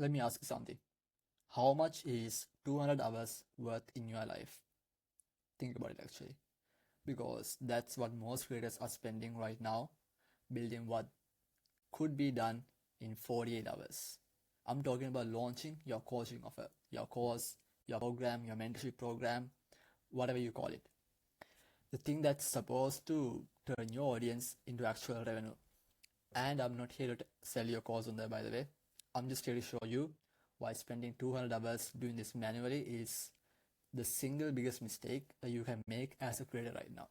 Let me ask you something. How much is 200 hours worth in your life? Think about it actually. Because that's what most creators are spending right now, building what could be done in 48 hours. I'm talking about launching your coaching offer, your course, your program, your mentorship program, whatever you call it. The thing that's supposed to turn your audience into actual revenue. And I'm not here to sell your course on there, by the way. I'm just here to show you why spending 200 hours doing this manually is the single biggest mistake that you can make as a creator right now.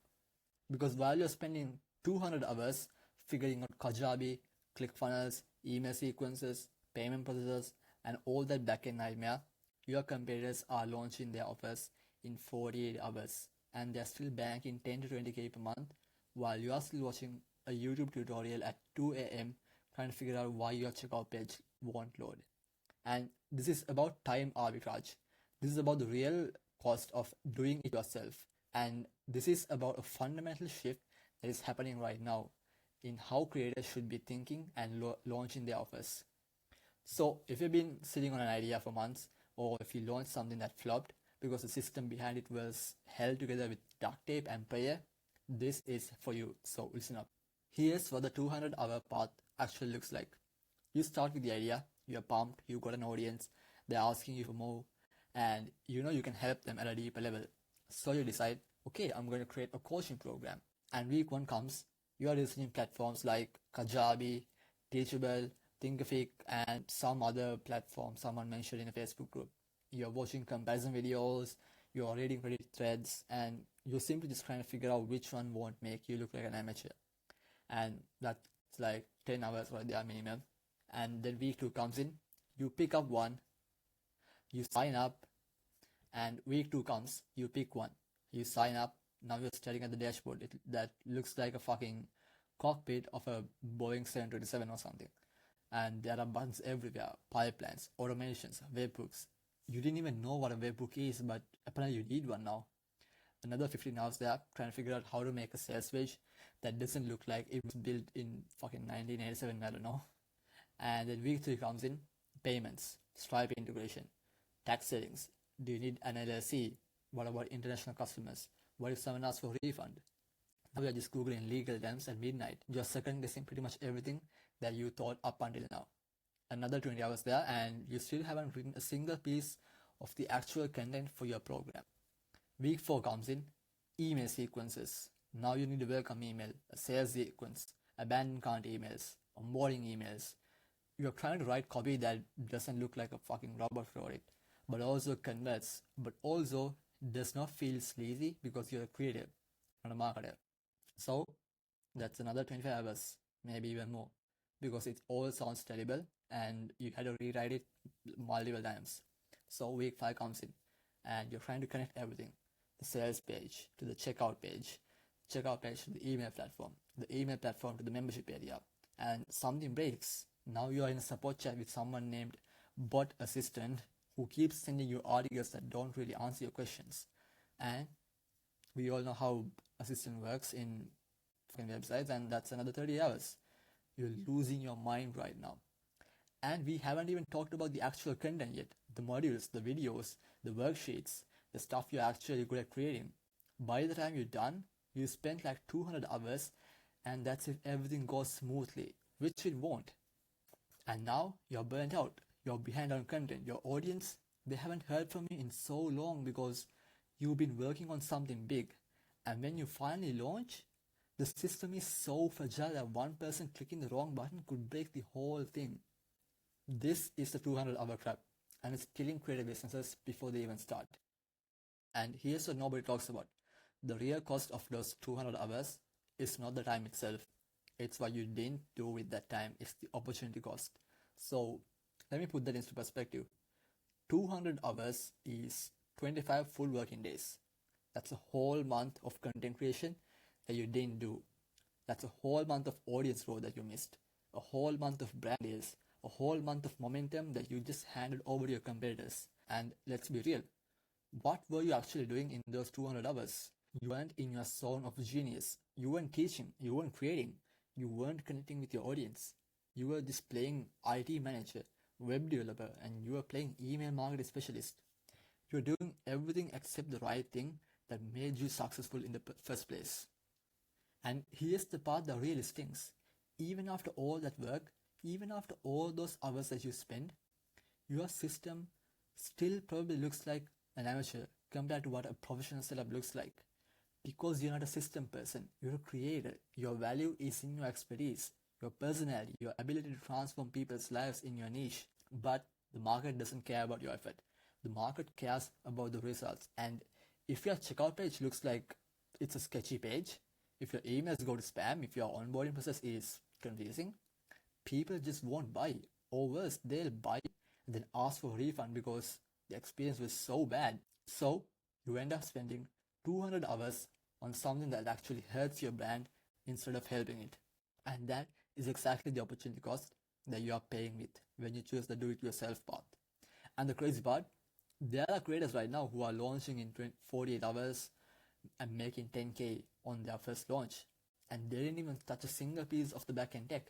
Because while you're spending 200 hours figuring out Kajabi, ClickFunnels, email sequences, payment processors, and all that backend nightmare, your competitors are launching their offers in 48 hours and they're still banking 10 to 20k per month while you are still watching a YouTube tutorial at 2 a.m. trying to figure out why your checkout page won't load. And this is about time arbitrage. This is about the real cost of doing it yourself. And this is about a fundamental shift that is happening right now in how creators should be thinking and launching their offers. So if you've been sitting on an idea for months, or if you launched something that flopped because the system behind it was held together with duct tape and prayer, this is for you. So listen up. Here's what the 200-hour path actually looks like. You start with the idea, you're pumped, you got an audience, they're asking you for more, and you know you can help them at a deeper level. So you decide, okay, I'm going to create a coaching program. And week one comes, you are researching platforms like Kajabi, Teachable, Thinkific, and some other platform someone mentioned in a Facebook group. You're watching comparison videos, you're reading Reddit threads, and you're simply just trying to figure out which one won't make you look like an amateur. And that's like 10 hours right there minimum. And then week two comes in, you pick up one, you sign up, and week two comes, you pick one, you sign up, now you're staring at the dashboard that looks like a fucking cockpit of a Boeing 727 or something. And there are buttons everywhere, pipelines, automations, webhooks. You didn't even know what a webhook is, but apparently you need one now. Another 15 hours there trying to figure out how to make a sales page that doesn't look like it was built in fucking 1987, I don't know. And then week 3 comes in, payments, Stripe integration, tax settings. Do you need an LLC? What about international customers? What if someone asks for a refund? Now we are just googling legal terms at midnight. You're second guessing pretty much everything that you thought up until now. Another 20 hours there and you still haven't written a single piece of the actual content for your program. Week 4 comes in, email sequences. Now you need a welcome email, a sales sequence, abandoned cart emails, onboarding emails. You're trying to write copy that doesn't look like a fucking robot wrote it, but also converts, but also does not feel sleazy because you're a creative, not a marketer. So that's another 25 hours, maybe even more, because it all sounds terrible and you had to rewrite it multiple times. So week 5 comes in and you're trying to connect everything. The sales page to the checkout page to the email platform, the email platform to the membership area, and something breaks. Now you are in a support chat with someone named bot assistant who keeps sending you articles that don't really answer your questions. And we all know how assistant works in fucking websites, and that's another 30 hours. You're losing your mind right now. And we haven't even talked about the actual content yet. The modules, the videos, the worksheets, the stuff you're actually good at creating. By the time you're done, you spent like 200 hours, and that's if everything goes smoothly, which it won't. And now you're burnt out. You're behind on content. Your audience, they haven't heard from you in so long because you've been working on something big. And when you finally launch, the system is so fragile that one person clicking the wrong button could break the whole thing. This is the 200-hour trap, and it's killing creative businesses before they even start. And here's what nobody talks about. The real cost of those 200 hours is not the time itself. It's what you didn't do with that time. It's the opportunity cost. So let me put that into perspective. 200 hours is 25 full working days. That's a whole month of content creation that you didn't do. That's a whole month of audience growth that you missed. A whole month of brand deals. A whole month of momentum that you just handed over to your competitors. And let's be real. What were you actually doing in those 200 hours? You weren't in your zone of genius. You weren't teaching. You weren't creating. You weren't connecting with your audience. You were just playing IT manager web developer, and you are playing email marketing specialist. You're doing everything except the right thing that made you successful in the first place. And here's the part that really stings. Even after all that work, even after all those hours that you spend, your system still probably looks like an amateur compared to what a professional setup looks like. Because you're not a system person, you're a creator. Your value is in your expertise, your personality, your ability to transform people's lives in your niche. But the market doesn't care about your effort. The market cares about the results. And if your checkout page looks like it's a sketchy page, if your emails go to spam, if your onboarding process is confusing, people just won't buy. Or worse, they'll buy and then ask for a refund because the experience was so bad. So you end up spending 200 hours on something that actually hurts your brand instead of helping it. And that is exactly the opportunity cost that you are paying with when you choose the do-it-yourself path. And the crazy part, there are creators right now who are launching in 48 hours and making 10K on their first launch. And they didn't even touch a single piece of the backend tech.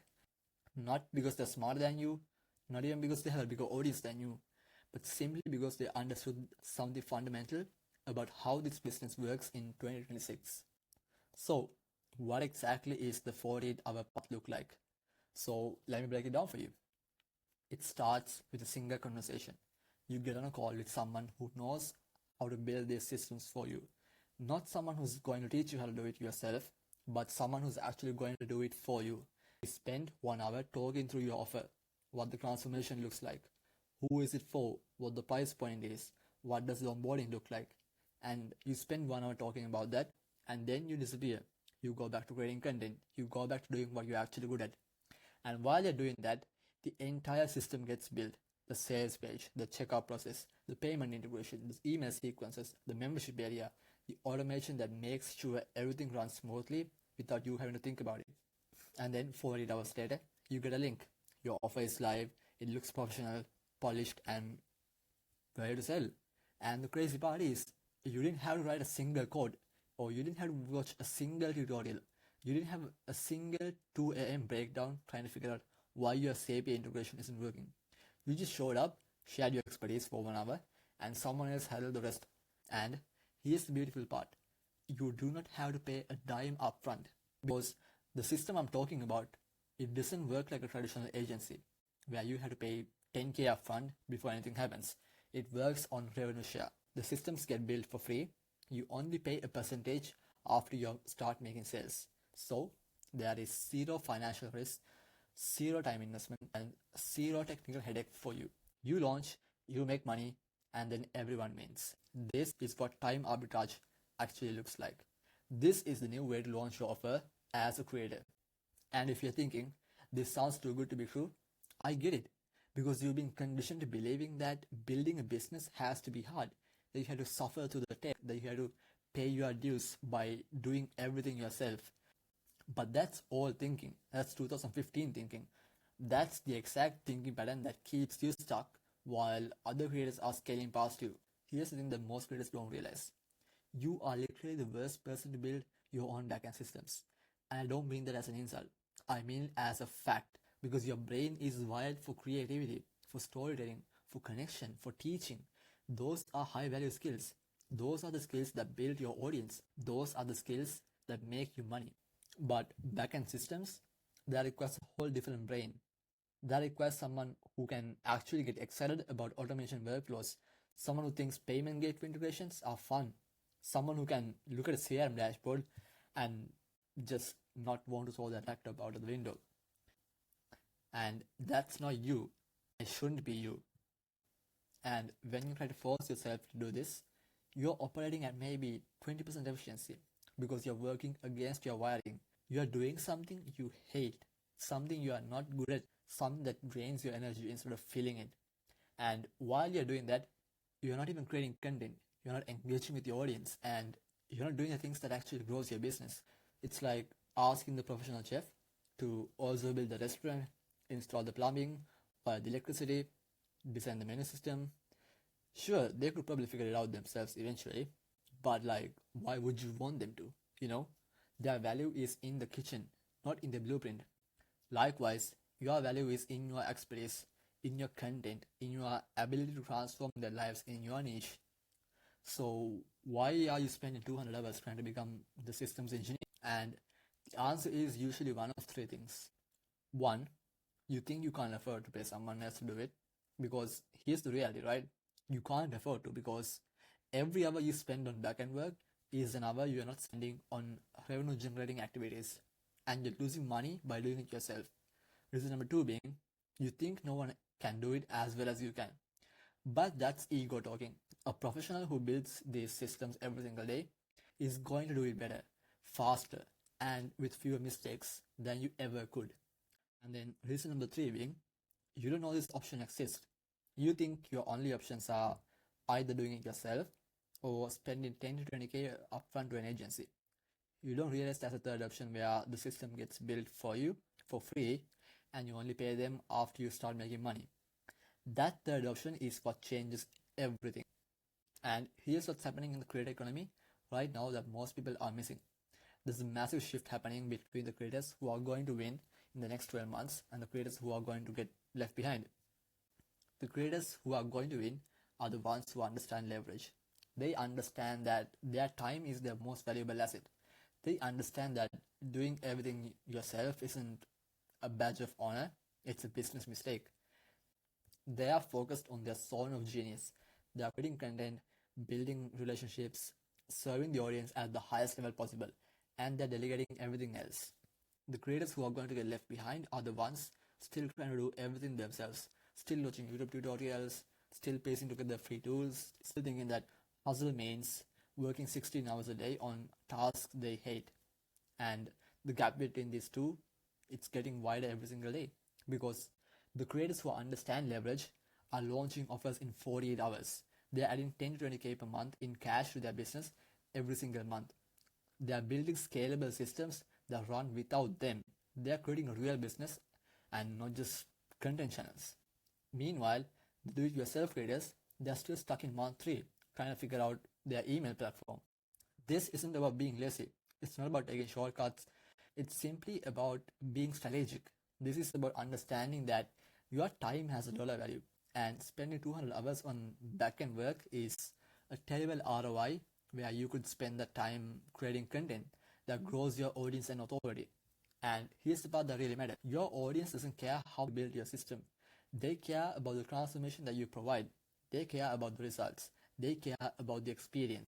Not because they're smarter than you, not even because they have a bigger audience than you, but simply because they understood something fundamental about how this business works in 2026. So, what exactly is the 48-hour path look like? So, let me break it down for you. It starts with a single conversation. You get on a call with someone who knows how to build these systems for you. Not someone who's going to teach you how to do it yourself, but someone who's actually going to do it for you. You spend 1 hour talking through your offer, what the transformation looks like, who is it for, what the price point is, what does the onboarding look like, and you spend 1 hour talking about that, and then you disappear. You go back to creating content, you go back to doing what you're actually good at. And while you're doing that, the entire system gets built. The sales page, the checkout process, the payment integration, the email sequences, the membership area, the automation that makes sure everything runs smoothly without you having to think about it. And then 48 hours later, you get a link. Your offer is live, it looks professional, polished, and ready to sell. And the crazy part is, you didn't have to write a single code, or you didn't have to watch a single tutorial. You didn't have a single 2 a.m. breakdown trying to figure out why your API integration isn't working. You just showed up, shared your expertise for 1 hour, and someone else handled the rest. And here's the beautiful part. You do not have to pay a dime upfront because the system I'm talking about, it doesn't work like a traditional agency where you have to pay 10K upfront before anything happens. It works on revenue share. The systems get built for free. You only pay a percentage after you start making sales. So there is zero financial risk, zero time investment, and zero technical headache for you. You launch, you make money, and then everyone wins. This is what time arbitrage actually looks like. This is the new way to launch your offer as a creator. And if you're thinking, this sounds too good to be true, I get it. Because you've been conditioned to believing that building a business has to be hard, that you have to suffer through the tech, that you have to pay your dues by doing everything yourself. But that's old thinking. That's 2015 thinking. That's the exact thinking pattern that keeps you stuck while other creators are scaling past you. Here's the thing that most creators don't realize. You are literally the worst person to build your own backend systems. And I don't mean that as an insult. I mean it as a fact. Because your brain is wired for creativity, for storytelling, for connection, for teaching. Those are high value skills. Those are the skills that build your audience. Those are the skills that make you money. But backend systems, that requires a whole different brain. That requires someone who can actually get excited about automation workflows, someone who thinks payment gateway integrations are fun, someone who can look at a CRM dashboard and just not want to throw that laptop out of the window. And that's not you. It shouldn't be you. And when you try to force yourself to do this, you're operating at maybe 20% efficiency because you're working against your wiring. You are doing something you hate, something you are not good at, something that drains your energy instead of filling it. And while you're doing that, you're not even creating content, you're not engaging with your audience, and you're not doing the things that actually grows your business. It's like asking the professional chef to also build the restaurant, install the plumbing, wire the electricity, design the menu system. Sure, they could probably figure it out themselves eventually, but like, why would you want them to? You know, their value is in the kitchen, not in the blueprint. Likewise, your value is in your expertise, in your content, in your ability to transform their lives in your niche. So why are you spending 200 hours trying to become the systems engineer? And the answer is usually one of three things. One, you think you can't afford to pay someone else to do it, because here's the reality, right? You can't afford to, because every hour you spend on backend work is an hour you're not spending on revenue generating activities, and you're losing money by doing it yourself. Reason number two being, you think no one can do it as well as you can. But that's ego talking. A professional who builds these systems every single day is going to do it better, faster, and with fewer mistakes than you ever could. And then reason number three being, you don't know this option exists. You think your only options are either doing it yourself or spending 10 to 20k upfront to an agency. You don't realize there's a third option where the system gets built for you for free and you only pay them after you start making money. That third option is what changes everything. And here's what's happening in the creator economy right now that most people are missing. There's a massive shift happening between the creators who are going to win in the next 12 months and the creators who are going to get left behind. The creators who are going to win are the ones who understand leverage. They understand that their time is their most valuable asset. They understand that doing everything yourself isn't a badge of honor, it's a business mistake. They are focused on their zone of genius. They are creating content, building relationships, serving the audience at the highest level possible, and they're delegating everything else. The creators who are going to get left behind are the ones still trying to do everything themselves, still watching YouTube tutorials, still piecing together free tools, still thinking that hustle means working 16 hours a day on tasks they hate. And the gap between these two, it's getting wider every single day, because the creators who understand leverage are launching offers in 48 hours. They're adding 10 to 20k per month in cash to their business every single month. They are building scalable systems that run without them. They are creating a real business and not just content channels. Meanwhile, the do-it-yourself creators, they're still stuck in month 3, trying to figure out their email platform. This isn't about being lazy. It's not about taking shortcuts. It's simply about being strategic. This is about understanding that your time has a dollar value, and spending 200 hours on backend work is a terrible ROI where you could spend the time creating content that grows your audience and authority. And here's the part that really matters. Your audience doesn't care how you build your system. They care about the transformation that you provide. They care about the results. They care about the experience.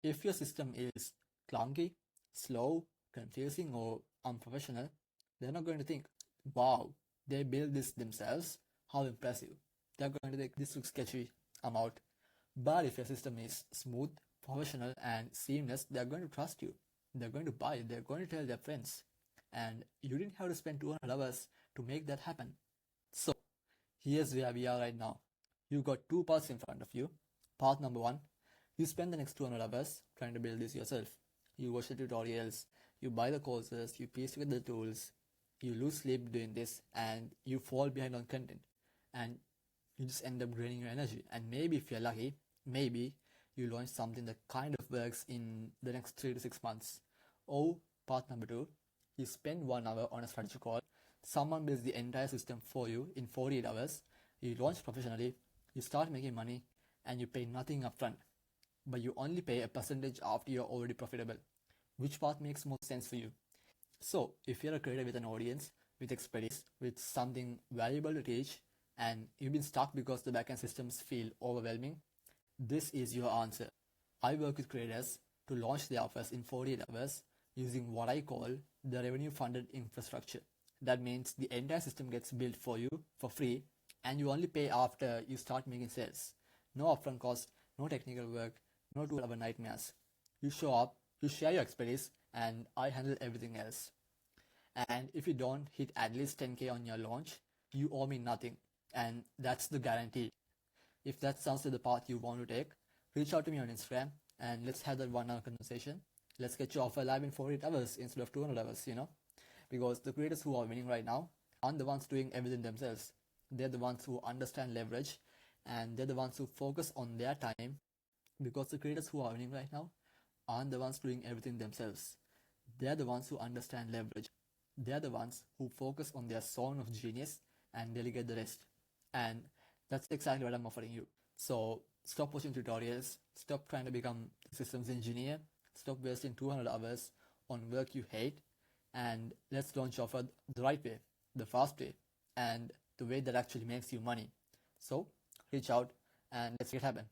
If your system is clunky, slow, confusing, or unprofessional, they're not going to think, wow, they built this themselves, how impressive. They're going to think, this looks sketchy, I'm out. But if your system is smooth, professional, and seamless, they're going to trust you. They're going to buy, they're going to tell their friends. And you didn't have to spend 200 hours to make that happen. So, here's where we are right now. You got two paths in front of you. Path number one, you spend the next 200 hours trying to build this yourself. You watch the tutorials, you buy the courses, you piece together the tools, you lose sleep doing this, and you fall behind on content. And you just end up draining your energy. And maybe if you're lucky, maybe you launch something that kind of works in the next 3 to 6 months. Or path number two, you spend 1 hour on a strategy call, someone builds the entire system for you in 48 hours, you launch professionally, you start making money, and you pay nothing upfront. But you only pay a percentage after you're already profitable. Which path makes more sense for you? So, if you're a creator with an audience, with expertise, with something valuable to teach, and you've been stuck because the backend systems feel overwhelming, this is your answer. I work with creators to launch their offers in 48 hours using what I call the revenue funded infrastructure. That means the entire system gets built for you for free, and you only pay after you start making sales. No upfront cost, no technical work, no 2 hour nightmares. You show up, you share your expertise, and I handle everything else. And if you don't hit at least 10k on your launch, you owe me nothing. And that's the guarantee. If that sounds like the path you want to take, reach out to me on Instagram and let's have that 1 hour conversation. Let's get your offer live in 48 hours instead of 200 hours, Because the creators who are winning right now aren't the ones doing everything themselves. They're the ones who understand leverage, and they're the ones who focus on their time, because the creators who are winning right now aren't the ones doing everything themselves. They're the ones who understand leverage. They're the ones who focus on their zone of genius and delegate the rest. And that's exactly what I'm offering you. So stop watching tutorials, stop trying to become a systems engineer, stop wasting 200 hours on work you hate, and let's launch offer the right way, the fast way, and the way that actually makes you money. So reach out and let's make it happen.